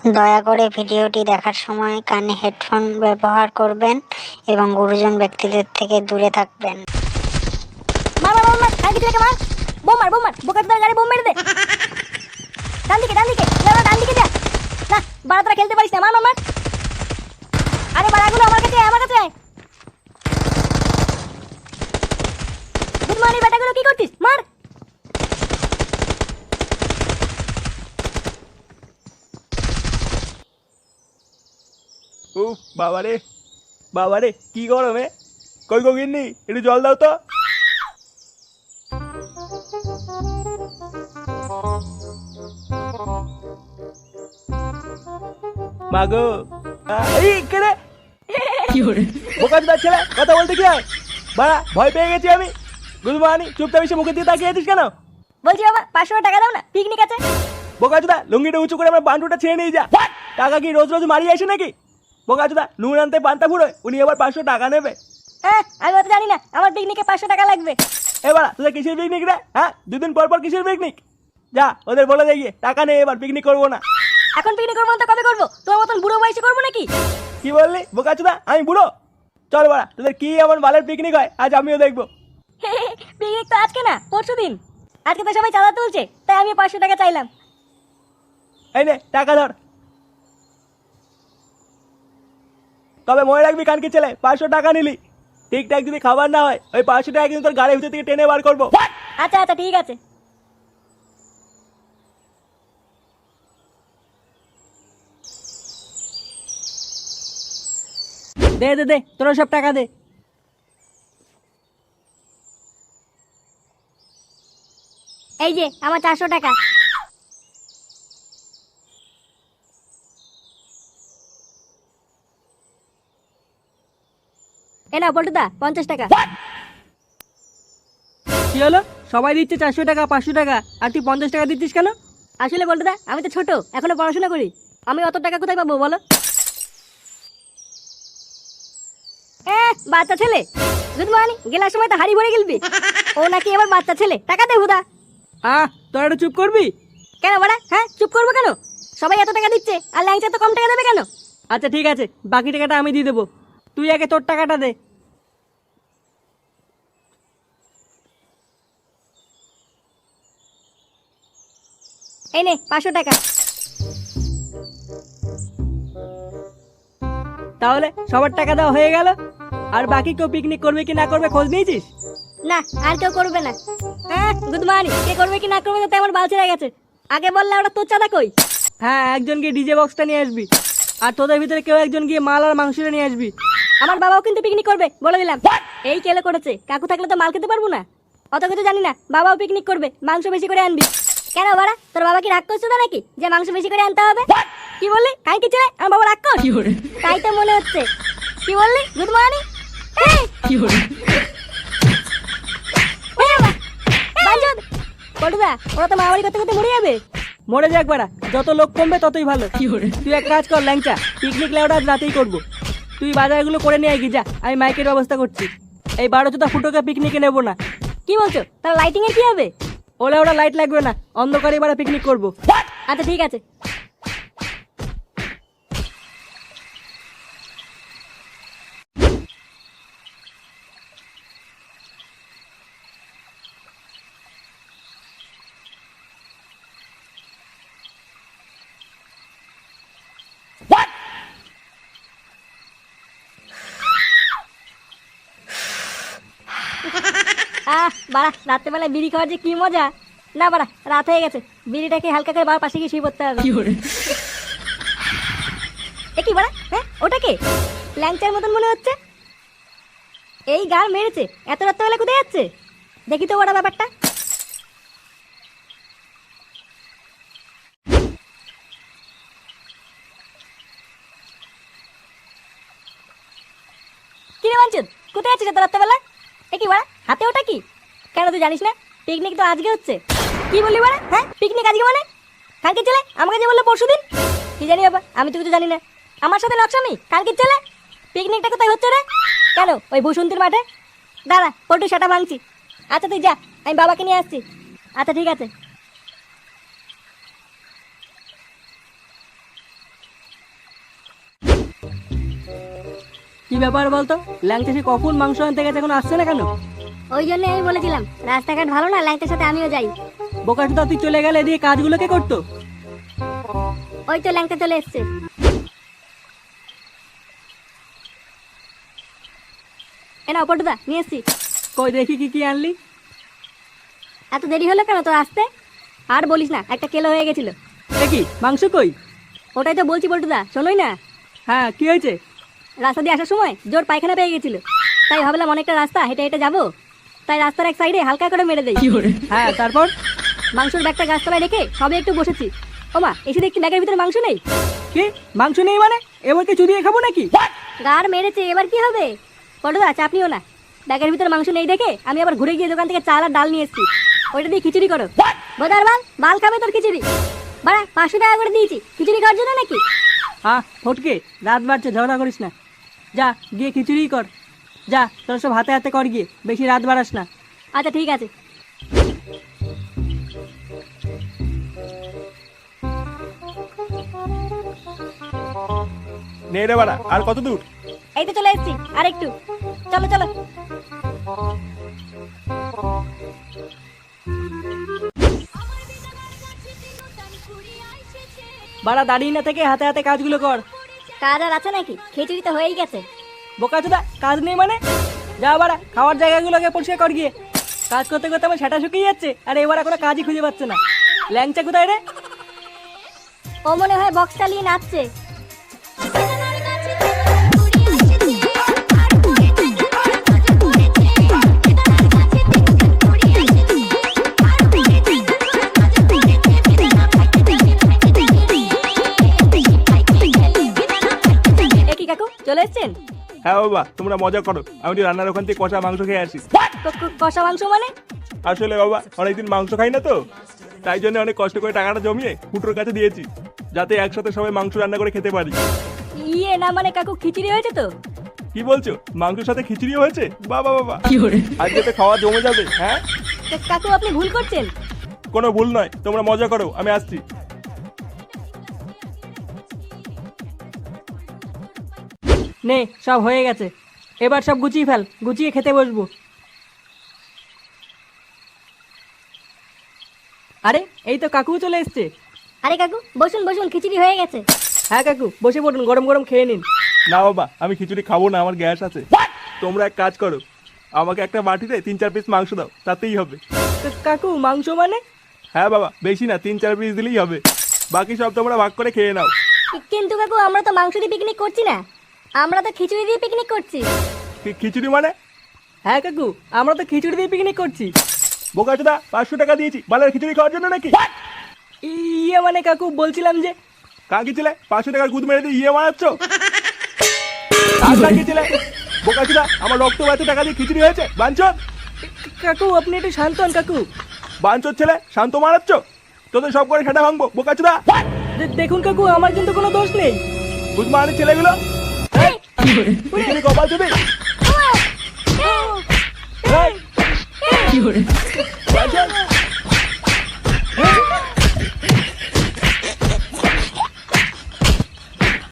দয়া করে ভিডিওটি দেখার সময় কানে হেডফোন ব্যবহার করবেন এবং গুরুজন ব্যক্তিদের থেকে দূরে থাকবেন। মার মার মার মার, কালকে ছেলেকে মার। বোম মার, বোকা তোর গাড়ি বোম মেরে দে। ডান দিকে ডান দিকে যা। না বাড়া তোরা খেলতে পারিস না, মার মার মার। আরে বাড়াগুলো আমার কাছে আয়। গুড মর্নিং বেটাগুলো, কি করছিস? মার। উফ বাবারে কি গরমে। কই গো গিন্নি, একটু জল দাও তো। মাগো এই কেড়ে বোকাচোদার ছেলে, কথা বলতে কি হয়? বাড়া ভয় পেয়ে গেছি আমি। গুলমানি চুপচাপ এসে মুখের দিকে তাকিয়ে আছিস কেন? বলছি বাবা 500 টাকা দাও না, পিকনিক আছে। বোকাচোদা লুঙ্গিটা উঁচু করে আমার বান্টুটা ছেড়ে নিয়ে যা। টাকা কি রোজ রোজ মারিয়ে আসে নাকি? বোকাচোদা নুন আনতে পান্তা ফুরোয়, উনি আবার 500 টাকা নেবে? হ্যাঁ আমি অত জানি না, আমার পিকনিকে 500 টাকা লাগবে। এবার তোদের কিসের পিকনিক রে? হ্যাঁ, দুদিন পর পর কিসের পিকনিক? যা ওদের বলে দেখিয়ে টাকা নেই, এবার পিকনিক করবো না। এখন পিকনিক করবো না তো কবে করবো? তোর মতন বুড়ো বয়সে করবো নাকি? কি বললি বোকাচোদা, আমি বুড়ো? চল বাড়া, তোদের কি এমন বালের পিকনিক হয় আজ আমিও দেখবো। পিকনিক তো আজকে না, পরশু দিন। আজকে তো সবাই চাঁদা তুলছে, তাই আমি 500 টাকা চাইলাম। এই নে টাকা ধর। তবে মনে রাখবি কানকি ছেলে, 500 টাকা নিলি, ঠিকঠাক যদি খাবার না হয় ওই 500 টাকা কিন্তু তোর গাড়ির ভিতর থেকে টেনে বার করবো। আচ্ছা আচ্ছা ঠিক আছে। দে দে দে, তোরা সব টাকা দে। এই যে আমার 400 টাকা। এ না পল্টুদা, 50 টাকা। কি হলো? সবাই দিচ্ছে 400 টাকা 500 টাকা, আর তুই 50 টাকা দিচ্ছিস কেন? আসলে পল্টুদা আমি তো ছোট, এখনো পড়াশোনা করি, আমি অত টাকা কোথায় পাবো বলো? বাচ্চা ছেলে। গুড মর্নিং, গেলার সময় তো হাড়ি ভরে গেলবি। ও নাকি আমার বাচ্চা ছেলে, টাকা দে হুদা। তোরা একটু চুপ করবি? কেন বড়া? হ্যাঁ চুপ করবো কেন? সবাই এত টাকা দিচ্ছে আর ল্যাংচা তো কম টাকা দেবে কেন? আচ্ছা ঠিক আছে, বাকি টাকাটা আমি দিয়ে দেবো। তুই আগে তোর টাকাটা দে। এই নে 500 টাকা। তাহলে সবার টাকা দেওয়া হয়ে গেল। আর বাকি কেউ পিকনিক করবে কি না করবে খোঁজ নিয়েছিস? না আর কেউ করবে না। গুড মর্নিং, কে করবে কি না করবে তো আমার বাল ছেড়ে গেছে। আগে বললে ওটা তোর চাঁদা কই? হ্যাঁ, একজন গিয়ে ডিজে বক্সটা নিয়ে আসবি, আর তোদের ভিতরে কেউ একজন গিয়ে মাল আর মাংসটা নিয়ে আসবি। আমার বাবাও কিন্তু পিকনিক করবে বলে দিলাম। এই কেলে করেছে, কাকু থাকলে তো মাল খেতে পারবো না। অত কিছু জানি না, বাবাও পিকনিক করবে, মাংস বেশি করে আনবি। কেন বাড়া, তোর বাবা কি রাগ করছো না নাকি যে মাংস বেশি করে আনতে হবে? কি বললি? কাই কি ছেলে, আমার বাবা রাগ কর? তাই তো মনে হচ্ছে। কি বললি? Good morning. ওরা তো মারামারি করতে করতে মরে যাবে। মরে যাক বাড়া, যত লোক কমবে ততই ভালো। তুই এক কাজ কর ল্যাংচা, পিকনিক লেওটা আজ রাতেই করবো। তুই বাজারগুলো করে নিয়ে আয় যা, আমি মাইকের ব্যবস্থা করছি। এই 12 ফুটোকে পিকনিকে নেবো না। কি বলছো? তাহলে লাইটিং এর কি হবে? ওরা ওরা লাইট লাগবে না, অন্ধকারে এবারে পিকনিক করবো। আচ্ছা ঠিক আছে। বাড়া রাত্রেবেলায় বিড়ি খাওয়ার যে কি মজা। না বাড়া, রাত হয়ে গেছে, বিড়িটাকে হালকা করে বাবার পাশে গিয়ে শুয়ে পড়তে হবে। এ কি বাড়া? হ্যাঁ ওটা কে? ল্যাংচার মতন মনে হচ্ছে। এই গাল মেরেছে, এত রাত্রেবেলা কোথায় যাচ্ছে? দেখি তো ওরা ব্যাপারটা। কি রে বাঞ্চুদ, কোথায় আছিস এত রাত্রেবেলা? এ কি বাড়া, হাতে ওটা কি? কেন তুই জানিস না পিকনিক তো আজকে হচ্ছে? কি বললি বাড়া? হ্যাঁ পিকনিক আজকে মানে? কালকে ছেলে আমাকে যে বললো পরশুদিন। কি জানি বাবা, আমি তো কিছু জানি না। আমার সাথে নকশামি, কালকে ছেলে। পিকনিকটা কোথায় হচ্ছে রে? কেন ওই বসন্তীর মাঠে? দাঁড়া পল্টু সেটা ভাঙছি। আচ্ছা তুই যা, আমি বাবাকে নিয়ে আসছি। আচ্ছা ঠিক আছে। ব্যাপার বলতো, ল্যাংচা সে কখন মাংস আনতে গেছে এখন আসছে না কেন? ওই জন্য আমি বলেছিলাম রাস্তাঘাট ভালো না, ল্যাংটার সাথে আমিও যাই। বোকাচোদা তুই চলে গেলে এদিকে কাজগুলো কে করতো? ওই তো ল্যাংটা চলে এসছে। এ নাও পটুদা, নিয়ে এসছি। কই দেখি কি কি আনলি? এত দেরি হলো কেন তো আসতে? আর বলিস না, একটা কেলো হয়ে গেছিল। দেখি মাংস কই? ওটাই তো বলছি পটুদা, শোনোই না। হ্যাঁ কি হয়েছে? রাস্তা দিয়ে আসার সময় জোর পায়খানা পেয়ে গেছিল, তাই ভাবলাম অনেকটা রাস্তা হেঁটে হেঁটে যাবো, তাই রাস্তার এক সাইডে হালকা করে মেরে দেই। হ্যাঁ তারপর? মাংসের ব্যাগটা গাছতলায় রেখে সবে একটু বসেছি। ওমা, এসে দেখছি ব্যাগের ভিতরে মাংস নেই। কি মাংস নেই মানে? এবার কি চুরিয়ে খাবো নাকি? গার মেরেছে, এবার কি হবে? পটুদা চাপ নিও না, ব্যাগের ভিতরে মাংস নেই দেখে আমি আবার ঘুরে গিয়ে দোকান থেকে চাল আর ডাল নিয়ে এসেছি। ওইটা দিয়ে খিচুড়ি করো। বোধার বাল, বাল খাবে তোর খিচুড়ি। বাড়া 500 টাকা করে দিয়েছি খিচুড়ি খাওয়ার জন্য নাকি? ফটকে, রাত বাড়ছে, ঝগড়া করিস না। যা গিয়ে খিচুড়ি কর। যা, তোর সব হাতে হাতে কর গিয়ে, বেশি রাত বাড়াস না। আচ্ছা ঠিক আছে। নে রে বাড়া, আর কত দূর? এই তো চলে এসেছি, আর একটু। চলো চলো। বাড়া দাঁড়িয়ে না থেকে হাতে হাতে কাজগুলো কর। কাজ আর আছে নাকি? খিচুড়ি তো হয়েই গেছে। বোকাচোদা কাজ নেই মানে? যা বাড়া, খাওয়ার জায়গাগুলোকে পরিষ্কার কর গিয়ে। কাজ করতে করতে আমার সেটা শুকিয়ে যাচ্ছে, আর এবার কোনো কাজই খুঁজে পাচ্ছে না। ল্যাংচা কোথায় রে? ও মনে হয় বক্স চালিয়ে নাচছে। এ কি কাকু, চলে এসছেন? হ্যাঁ বাবা, তোমরা মজা করো, আমি একটু রান্নার ওখান থেকে কষা মাংস খেয়ে আসি। কষা মাংস মানে? আসলে বাবা অনেকদিন মাংস খাই না তো, তাই জন্য অনেক কষ্ট করে টাকাটা জমিয়ে ফুটোর কাছে দিয়েছি, যাতে একসাথে সবাই মাংস রান্না করে খেতে পারি। ইয়ে না মানে কাকু, খিচুড়ি হয়েছে তো? কি বলছো? মাংসের সাথে খিচুড়ি হয়েছে? বাবা বাবা, আজকে তো খাওয়া জমে যাবে। হ্যাঁ কাকু আপনি ভুল করছেন। কোনো ভুল নয়, তোমরা মজা করো, আমি আসছি। নে সব হয়ে গেছে, এবার সব গুছিয়ে ফেল, গুছিয়ে খেতে বসবো। আরে এই তো কাকু চলে এসছে। আরে কাকু বসুন বসুন, খিচুড়ি হয়ে গেছে। হ্যাঁ কাকু বসে পড়ুন, গরম গরম খেয়ে নিন। না বাবা, আমি খিচুড়ি খাবো না, আমার গ্যাস আছে। তোমরা এক কাজ করো, আমাকে একটা বাটিতে 3-4 পিস মাংস দাও, তাতেই হবে। কাকু মাংস মানে? হ্যাঁ বাবা, বেশি না, 3-4 পিস দিলেই হবে, বাকি সব তোমরা ভাগ করে খেয়ে নাও। কিন্তু কাকু আমরা তো মাংস দিয়ে পিকনিক করছি না, আমরা তো খিচুড়ি দিয়ে পিকনিক করছি। খিচুড়ি মানে? হ্যাঁ কাকু, আমরা তো খিচুড়ি দিয়ে পিকনিক করছি। বোকাচোদা 500 টাকা দিয়েছি বালের খিচুড়ি খাওয়ার জন্য নাকি? ইয়ে মানে কাকু বলছিলাম যে। কাকি ছেলে 500 টাকার গুদ মেরে দিয়ে ইয়ে মারাচ্ছ? কাকি ছেলে, বোকাচোদা আমার রক্ত বাঁচে টাকা দিয়ে খিচুড়ি হয়েছে, বাঞ্চত। কাকু আপনি একটু শান্ত হন কাকু। বাঞ্চত ছেলে, শান্ত মারাচ্ছ, তোদের সব করে সেটা ভাঙবো বোকাচোদা। দেখুন কাকু, আমার কিন্তু কোনো দোষ নেই। গুদ মারানি ছেলেগুলো খিচুড়ি কপাল চুদি। কি